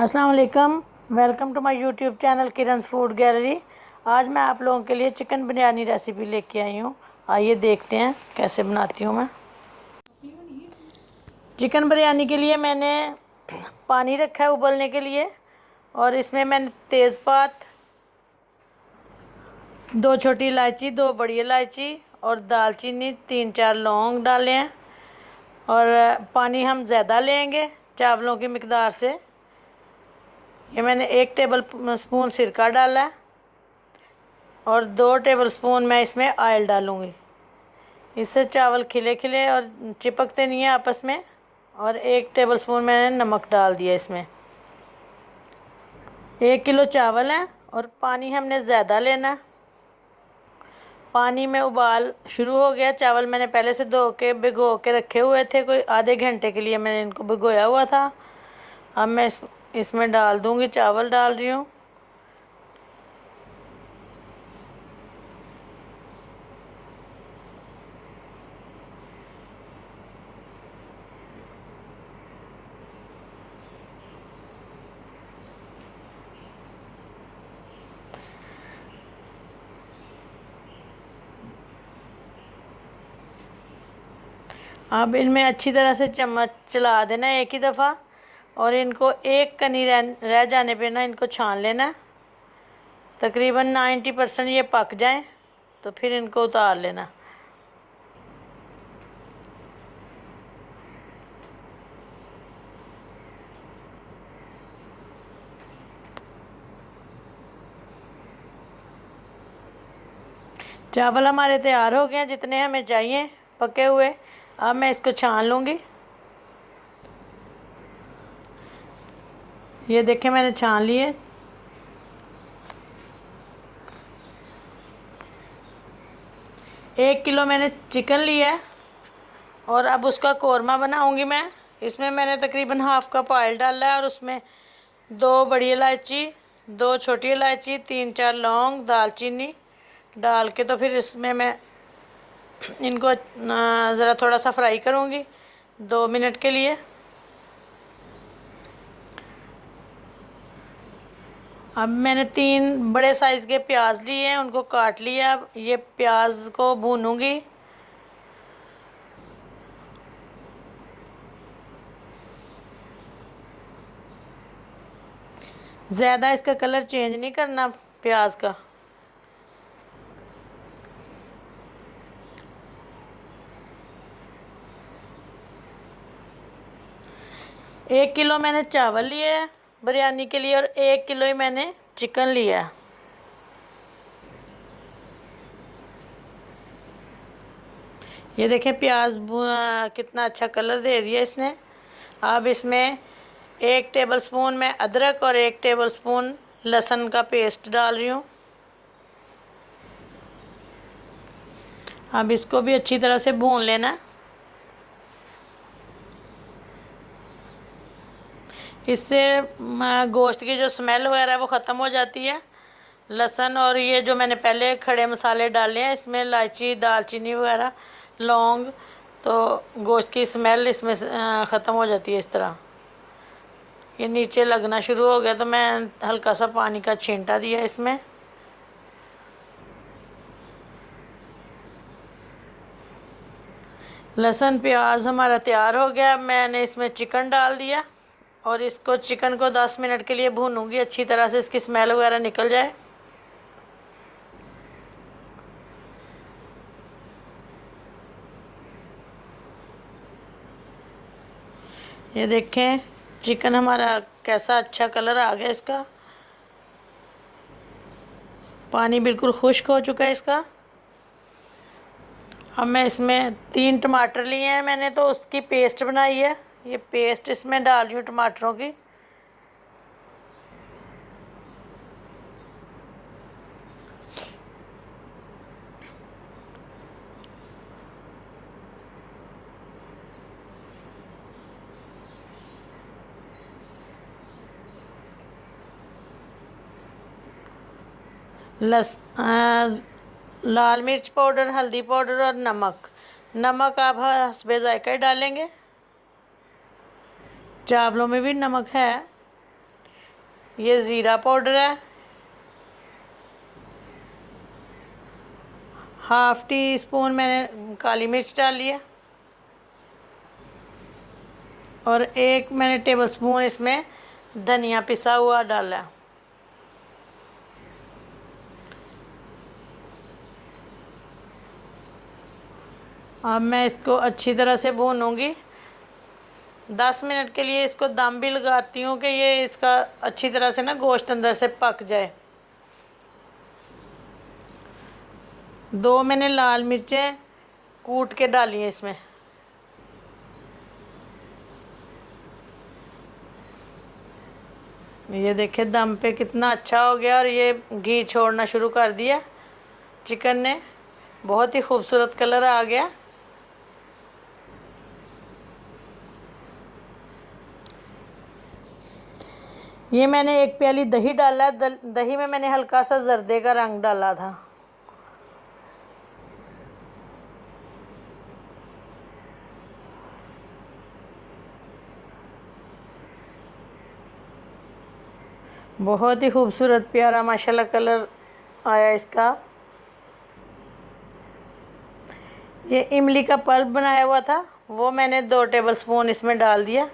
अस्सलाम वालेकुम। Welcome to my YouTube channel Kiran's food gallery. आज मैं आप लोगों के लिए चिकन बिरयानी रेसिपी लेके आई हूँ। आइए देखते हैं कैसे बनाती हूँ मैं। चिकन बिरयानी के लिए मैंने पानी रखा है उबलने के लिए, और इसमें मैंने तेज़पात, 2 छोटी इलायची, 2 बड़ी इलायची और दालचीनी, 3-4 लौंग डाले हैं। और पानी हम ज़्यादा लेंगे चावलों की मिकदार से। ये मैंने 1 टेबल स्पून सिरका डाला है और 2 टेबल स्पून मैं इसमें ऑयल डालूँगी। इससे चावल खिले खिले और चिपकते नहीं हैं आपस में। और 1 टेबल स्पून मैंने नमक डाल दिया इसमें। 1 किलो चावल है और पानी हमने ज़्यादा लेना। पानी में उबाल शुरू हो गया। चावल मैंने पहले से धो के भिगो के रखे हुए थे, कोई आधे घंटे के लिए मैंने इनको भिगोया हुआ था। अब मैं इसमें डाल दूँगी, चावल डाल रही हूँ। अब इनमें अच्छी तरह से चम्मच चला देना एक ही दफ़ा, और इनको एक कनी रह जाने पे ना इनको छान लेना। तकरीबन 90% ये पक जाएं तो फिर इनको उतार लेना। चावल हमारे तैयार हो गए हैं, जितने हमें चाहिए पके हुए। अब मैं इसको छान लूँगी। ये देखें मैंने छान लिए। एक किलो मैंने चिकन लिया है और अब उसका कोरमा बनाऊंगी मैं। इसमें मैंने तकरीबन हाफ़ कप ऑयल डाला है और उसमें 2 बड़ी इलायची, 2 छोटी इलायची, 3-4 लौंग, दालचीनी डाल के तो फिर इसमें मैं इनको ज़रा थोड़ा सा फ्राई करूँगी 2 मिनट के लिए। अब मैंने 3 बड़े साइज़ के प्याज लिए हैं, उनको काट लिया। अब ये प्याज को भूनूंगी। ज़्यादा इसका कलर चेंज नहीं करना प्याज का। एक किलो मैंने चावल लिए है बिरयानी के लिए और 1 किलो ही मैंने चिकन लिया है। ये देखें प्याज कितना अच्छा कलर दे दिया इसने। अब इसमें 1 टेबल स्पून मैं अदरक और 1 टेबल स्पून लहसुन का पेस्ट डाल रही हूँ। अब इसको भी अच्छी तरह से भून लेना। इससे गोश्त की जो स्मेल वगैरह है वो ख़त्म हो जाती है। लहसुन और ये जो मैंने पहले खड़े मसाले डाले हैं इसमें इलायची, दालचीनी वगैरह, लौंग, तो गोश्त की स्मेल इसमें ख़त्म हो जाती है। इस तरह ये नीचे लगना शुरू हो गया तो मैं हल्का सा पानी का छींटा दिया इसमें। लहसुन प्याज हमारा तैयार हो गया। मैंने इसमें चिकन डाल दिया और इसको चिकन को 10 मिनट के लिए भूनूंगी, अच्छी तरह से इसकी स्मेल वगैरह निकल जाए। ये देखें चिकन हमारा कैसा अच्छा कलर आ गया इसका। पानी बिल्कुल खुश्क हो चुका है इसका। अब मैं इसमें 3 टमाटर लिए हैं मैंने, तो उसकी पेस्ट बनाई है। ये पेस्ट इसमें डाल रही हूँ टमाटरों की। लाल मिर्च पाउडर, हल्दी पाउडर और नमक आप हस्बे ज़ायक़ा डालेंगे। चावलों में भी नमक है। ये ज़ीरा पाउडर है, 1/2 टीस्पून मैंने काली मिर्च डाली है, और 1 मैंने टेबलस्पून इसमें धनिया पिसा हुआ डाला है। अब मैं इसको अच्छी तरह से भूनूंगी। 10 मिनट के लिए इसको दम भी लगाती हूँ कि ये इसका अच्छी तरह से ना गोश्त अंदर से पक जाए। 2 मैंने लाल मिर्चें कूट के डाली हैं इसमें। ये देखिए दम पे कितना अच्छा हो गया, और ये घी छोड़ना शुरू कर दिया चिकन ने। बहुत ही खूबसूरत कलर आ गया। ये मैंने 1 प्याली दही डाला। दही में मैंने हल्का सा जर्दे का रंग डाला था। बहुत ही खूबसूरत प्यारा माशाल्लाह कलर आया इसका। ये इमली का पल्प बनाया हुआ था, वो मैंने 2 टेबलस्पून इसमें डाल दिया।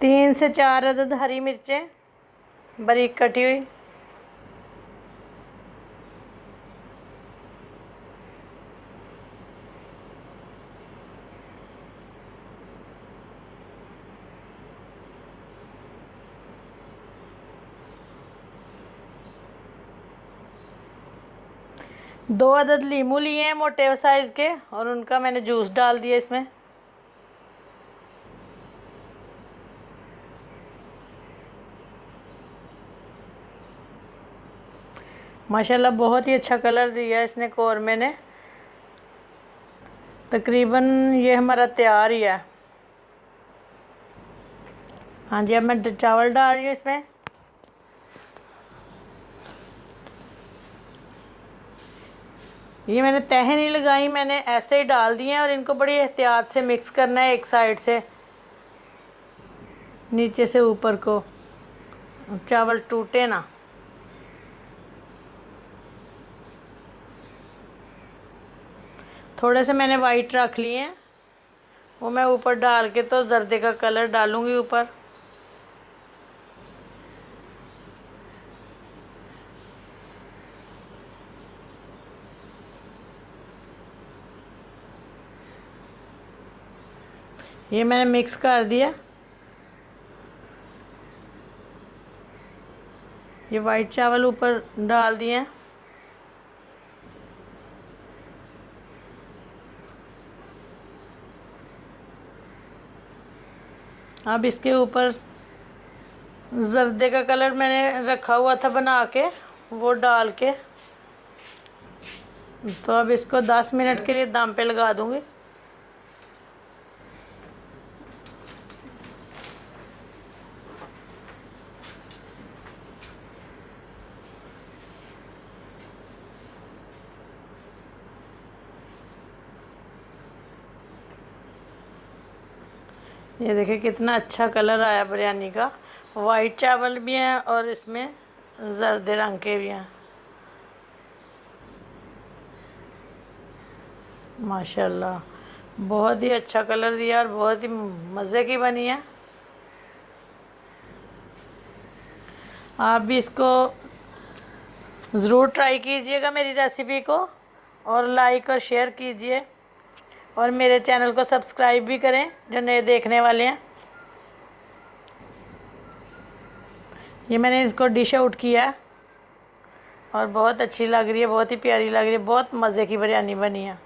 तीन से 4 अदद हरी मिर्चें बारीक कटी हुई, दो अदद लीमू लिए हैं मोटे साइज़ के, और उनका मैंने जूस डाल दिया इसमें। माशाल्लाह बहुत ही अच्छा कलर दिया इसने कौरमे ने। तकरीबन ये हमारा तैयार ही है। हाँ जी, अब मैं चावल डाल रही हूँ इसमें। ये मैंने तह नहीं लगाई, मैंने ऐसे ही डाल दिए हैं, और इनको बड़ी एहतियात से मिक्स करना है, एक साइड से नीचे से ऊपर को, चावल टूटे ना। थोड़े से मैंने वाइट रख लिए हैं, वो मैं ऊपर डाल के तो जर्दे का कलर डालूंगी ऊपर। ये मैंने मिक्स कर दिया। ये वाइट चावल ऊपर डाल दिए। अब इसके ऊपर जर्दे का कलर मैंने रखा हुआ था बना के, वो डाल के तो अब इसको 10 मिनट के लिए दम पे लगा दूंगी। ये देखिए कितना अच्छा कलर आया बिरयानी का। वाइट चावल भी हैं और इसमें जर्दे रंग के भी हैं। माशाल्लाह बहुत ही अच्छा कलर दिया और बहुत ही मज़े की बनी है। आप भी इसको ज़रूर ट्राई कीजिएगा मेरी रेसिपी को, और लाइक और शेयर कीजिए, और मेरे चैनल को सब्सक्राइब भी करें जो नए देखने वाले हैं। ये मैंने इसको डिश आउट किया है और बहुत अच्छी लग रही है, बहुत ही प्यारी लग रही है, बहुत मज़े की बिरयानी बनी है।